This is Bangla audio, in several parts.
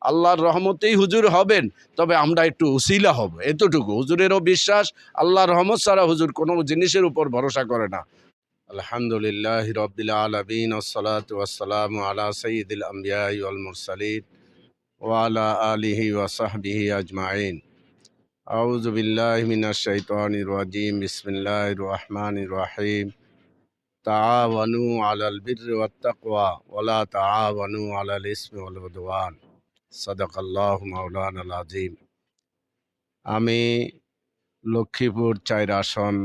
আল্লাহর রহমতেই হুজুর হবেন, তবে আমরা একটু উসিলা হব, এতটুকু। হুজুরেরও বিশ্বাস আল্লাহর রহমত ছাড়া হুজুর কোনো জিনিসের উপর ভরসা করে না। আলহামদুলিল্লাহি রাব্বিল আলামিন ওয়াসসালাতু ওয়াসসালামু আলা সাইয়্যিদিল আমবিয়াই ওয়াল মুরসালিন ওয়া আলা আলিহি ওয়া সাহবিহি আজমাইন। আউযু বিল্লাহি মিনাশ শাইতানির রাজিম। বিসমিল্লাহির রহমানির রহিম। তাআওয়ানু আলাল বিররি ওয়াত তাকওয়া ওয়া লা তাআওয়ানু আলাল ইসমি ওয়াল উদওয়ান। সাদাকাল্লাহু মাওলানাল আযীম। আমি লক্ষ্মীপুর ৪ আসন,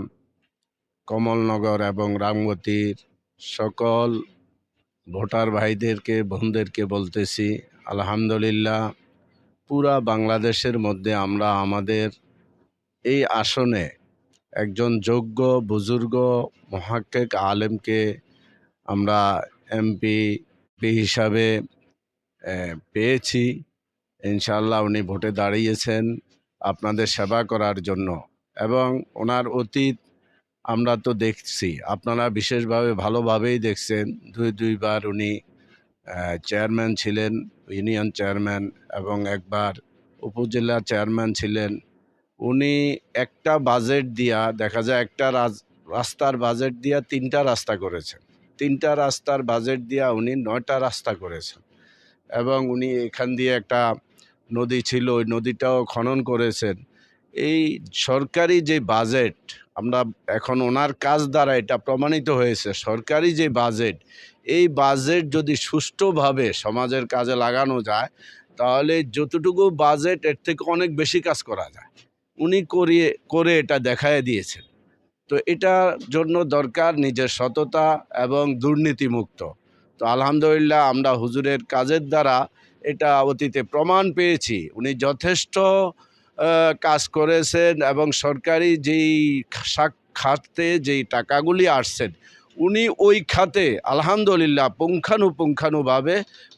কমলনগর এবং রামগতির সকল ভোটার ভাইদেরকে, বোনদেরকে বলতেছি আলহামদুলিল্লাহ, পুরা বাংলাদেশের মধ্যে আমরা আমাদের এই আসনে একজন যোগ্য বুজুর্গ মুহাক্কিক আলেমকে আমরা এমপি হিসাবে পেয়েছি। ইনশাআল্লাহ উনি ভোটে দাঁড়িয়েছেন আপনাদের সেবা করার জন্য, এবং ওনার অতীত আমরা তো দেখছি, আপনারা বিশেষভাবে ভালোভাবেই দেখছেন। দুইবার উনি চেয়ারম্যান ছিলেন, ইউনিয়ন চেয়ারম্যান, এবং একবার উপজেলা চেয়ারম্যান ছিলেন। উনি একটা বাজেট দিয়া, দেখা যায় একটা রাস্তার বাজেট দিয়া 3টা রাস্তা করেছেন। 3টা রাস্তার বাজেট দিয়া উনি 9টা রাস্তা করেছেন, এবং উনি এখান দিয়ে একটা নদী ছিল, ওই নদীটাও খনন করেছেন। এই সরকারি যে বাজেট, আমরা এখন ওনার কাজ দ্বারা এটা প্রমাণিত হয়েছে, সরকারি যে বাজেট, এই বাজেট যদি সুষ্ঠুভাবে সমাজের কাজে লাগানো যায়, তাহলে যতটুকু বাজেট এর থেকে অনেক বেশি কাজ করা যায়। উনি করে এটা দেখায় দিয়েছেন। তো এটার জন্য দরকার নিজের সততা এবং দুর্নীতিমুক্ত। তো আলহামদুলিল্লাহ, আমরা হুজুরের কাজের দ্বারা এটা অতীতে প্রমাণ পেয়েছি। উনি যথেষ্ট কাজ করেছেন, এবং সরকারি যেই খাতে যেই টাকাগুলি আসছেন, উনি ওই খাতে আলহামদুলিল্লাহ পুঙ্খানুপুঙ্খানুভাবে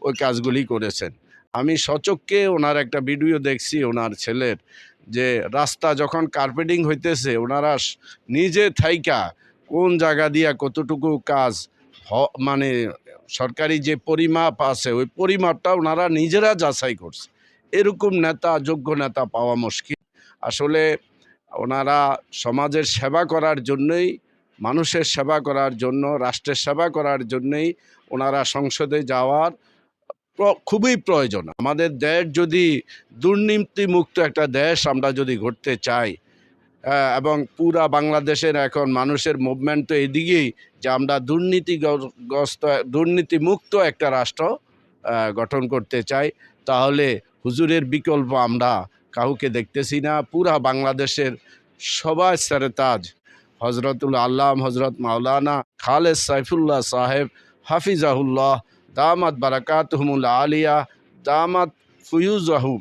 ওই কাজগুলি করেছেন। আমি সচক্ষে ওনার একটা ভিডিও দেখছি, ওনার ছেলের, যে রাস্তা যখন কার্পেটিং হইতেছে, ওনারা নিজে থাইকা কোন জায়গা দিয়া কতটুকু কাজ মানে সরকারি যে পরিমাপ আছে, ওই পরিমাপটা ওনারা নিজেরা যাচাই করছে। এরকম নেতা, যোগ্য নেতা পাওয়া মুশকিল। আসলে ওনারা সমাজের সেবা করার জন্যই, মানুষের সেবা করার জন্য, রাষ্ট্রের সেবা করার জন্যই ওনারা সংসদে যাওয়ার খুবই প্রয়োজন। আমাদের দেশ যদি দুর্নীতিমুক্ত একটা দেশ আমরা যদি গড়তে চাই, এবং পুরা বাংলাদেশের এখন মানুষের মুভমেন্ট তো এদিকেই, যে আমরা দুর্নীতিমুক্ত একটা রাষ্ট্র গঠন করতে চাই, তাহলে হুজুরের বিকল্প আমরা কাউকে দেখতেছি না। পুরা বাংলাদেশের সবাই সেরেতাজ হজরতুল আল্লাম হজরত মাওলানা খালেদ সাইফুল্লাহ সাহেব হাফিজাহুল্লাহ দামাত বারাকাতুহুমুল আলিয়া, দামাত ফুয়ুজাহুম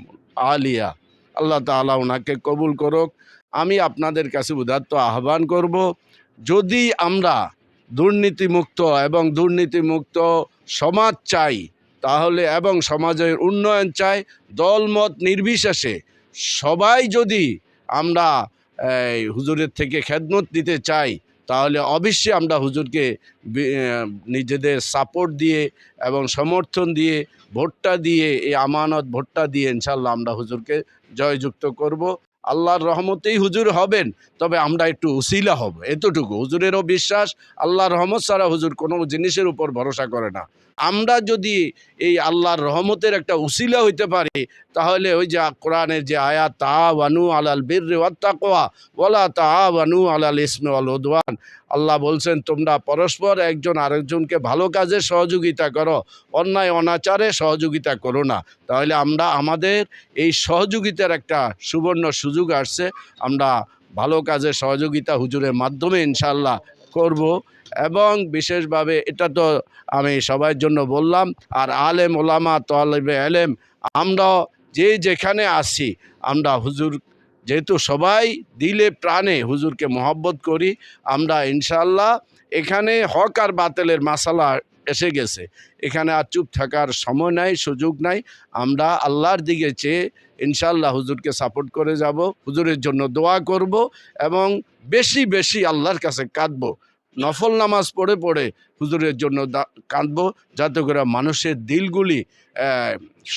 আলিয়া, আল্লাহ তাআলা ওনাকে কবুল করুক। আমি আপনাদের কাছে উদাত্ত আহ্বান করব, যদি আমরা দুর্নীতিমুক্ত এবং দুর্নীতিমুক্ত সমাজ চাই, তাহলে, এবং সমাজের উন্নয়ন চাই, দলমত নির্বিশেষে সবাই যদি আমরা হুজুরের থেকে খেদমত দিতে চাই, তাহলে অবশ্যই আমরা হুজুরকে নিজেদের সাপোর্ট দিয়ে এবং সমর্থন দিয়ে, ভোটটা দিয়ে, এই আমানত ভোটটা দিয়ে ইনশাল্লাহ আমরা হুজুরকে জয়যুক্ত করব। আল্লাহর রহমতেই হুজুর হবেন, তবে আমরা একটু উসিলা হব, এতটুকু। হুজুরেরও বিশ্বাস আল্লাহর রহমত ছাড়া হুজুর কোনো জিনিসের উপর ভরসা করে না। আমরা যদি এই আল্লাহর রহমতের একটা উসিলা হইতে পারি, তাহলে ওই যে কোরআনের যে আয়াত, তাআওয়ানু আলাল বিররি ওয়াত তাকওয়া ওয়া লা তাআওয়ানু আলাল ইসমি ওয়াল উদওয়ান, আল্লাহ বলছেন তোমরা পরস্পর একজন আরেকজনকে ভালো কাজে সহযোগিতা করো, অন্যায় অনাচারে সহযোগিতা করো না। তাহলে আমরা আমাদের এই সহযোগিতার একটা সুবর্ণ সুযোগ আসছে, আমরা ভালো কাজে সহযোগিতা হুজুরের মাধ্যমে ইনশাআল্লাহ করব। এবং বিশেষভাবে এটা তো আমি সবার জন্য বললাম, আর আলেম ওলামা তালেবে এলেম, আমরা যেখানে আসি, আমরা হুজুর, যেহেতু সবাই দিলে প্রাণে হুজুরকে মহব্বত করি, আমরা ইনশাআল্লাহ এখানে হক আর বাতিলের মাসালা এসে গেছে, এখানে আর চুপ থাকার সময় নাই, সুযোগ নাই। আমরা আল্লাহর দিকে চেয়ে ইনশাআল্লাহ হুজুরকে সাপোর্ট করে যাব, হুজুরের জন্য দোয়া করব, এবং বেশি বেশি আল্লাহর কাছে কাঁদব। নফল নামাজ পড়ে পড়ে হুজুরের জন্য কাঁদবো, যাতে করে মানুষের দিলগুলি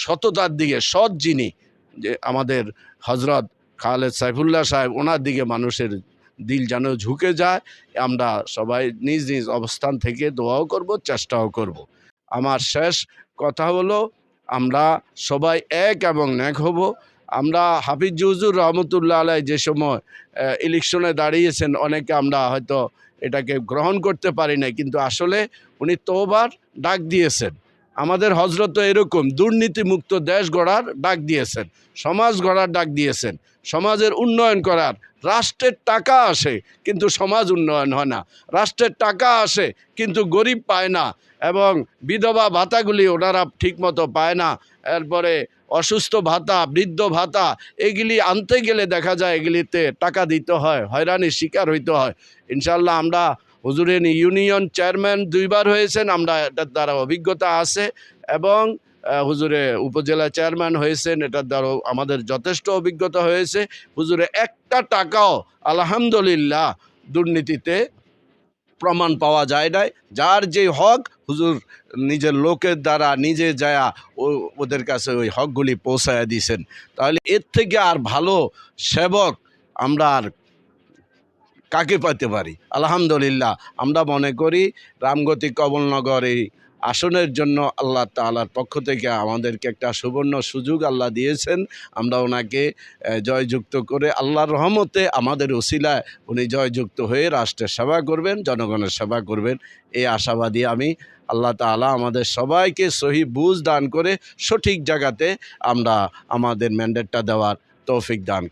সততার দিকে, সৎ যিনি যে আমাদের হজরত খালেদ সাইফুল্লাহ সাহেব, ওনার দিকে মানুষের দিল যেন ঝুঁকে যায়। আমরা সবাই নিজ নিজ অবস্থান থেকে দোয়াও করব, চেষ্টাও করব। আমার শেষ কথা হলো, আমরা সবাই এক এবং ন্যাক হব। আমরা হাফিজ হুজুর রহমতুল্লাহ আলাই যে সময় ইলেকশনে দাঁড়িয়েছেন, অনেকে আমরা হয়তো এটাকে গ্রহণ করতে পারি না, কিন্তু আসলে উনি তওবার ডাক দিয়েছেন। আমাদের হজরত এরকম দুর্নীতিমুক্ত দেশ গড়ার ডাক দিয়েছেন, সমাজ গড়ার ডাক দিয়েছেন, সমাজের উন্নয়ন করার। রাষ্ট্রের টাকা আসে কিন্তু সমাজ উন্নয়ন হয় না, রাষ্ট্রের টাকা আসে কিন্তু গরিব পায় না, এবং বিধবা ভাতাগুলি ওনারা ঠিকমতো পায় না। এরপরে অসুস্থ ভাতা, বৃদ্ধ ভাতা, এগুলি আনতে গেলে দেখা যায় এগুলিতে টাকা দিতে হয়, হয়রানির শিকার হইতে হয়। ইনশাল্লাহ আমরা, হুজুরের ইউনিয়ন চেয়ারম্যান 2 বার হয়েছেন, আমরা এটার দ্বারা অভিজ্ঞতা আছে, এবং হুজুরে উপজেলা চেয়ারম্যান হয়েছেন, এটার দ্বারাও আমাদের যথেষ্ট অভিজ্ঞতা হয়েছে। হুজুরে একটা টাকাও আলহামদুলিল্লাহ দুর্নীতিতে প্রমাণ পাওয়া যায় নাই। যার যে হক, হুজুর নিজের লোকের দ্বারা নিজে যায়া ওদের কাছে ওই হকগুলি পৌঁছায় দিয়েছেন। তাহলে এর থেকে আর ভালো সেবক আমরা আর কাকে পাইতে পারি? আলহামদুলিল্লাহ, আমরা মনে করি রামগতি কমলনগর এই আসনের জন্য আল্লাহ তাআলার পক্ষ থেকে আমাদেরকে একটা সুবর্ণ সুযোগ আল্লাহ দিয়েছেন। আমরা ওনাকে জয়যুক্ত করে, আল্লাহর রহমতে আমাদের উসিলায় উনি জয়যুক্ত হয়ে রাষ্ট্রের সেবা করবেন, জনগণের সেবা করবেন, এই আশাবাদী আমি। আল্লাহ তাআলা আমাদের সবাইকে সহি বুঝ দান করে সঠিক জায়গাতে আমরা আমাদের ম্যান্ডেটটা দেওয়ার তৌফিক দান করি।